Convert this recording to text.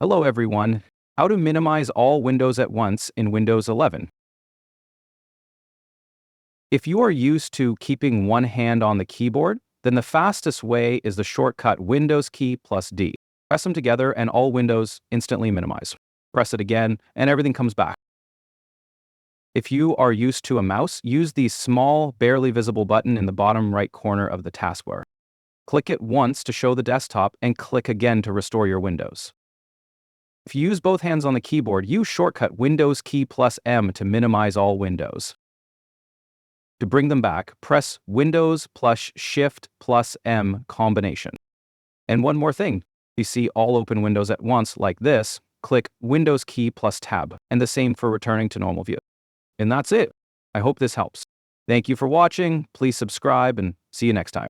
Hello everyone. How to minimize all windows at once in Windows 11. If you are used to keeping one hand on the keyboard, then the fastest way is the shortcut Windows key plus D. Press them together and all windows instantly minimize. Press it again and everything comes back. If you are used to a mouse, use the small, barely visible button in the bottom right corner of the taskbar. Click it once to show the desktop and click again to restore your windows. If you use both hands on the keyboard, use shortcut Windows key plus M to minimize all windows. To bring them back, press Windows plus Shift plus M combination. And one more thing, if you see all open windows at once like this, click Windows key plus Tab, and the same for returning to normal view. And that's it. I hope this helps. Thank you for watching. Please subscribe and see you next time.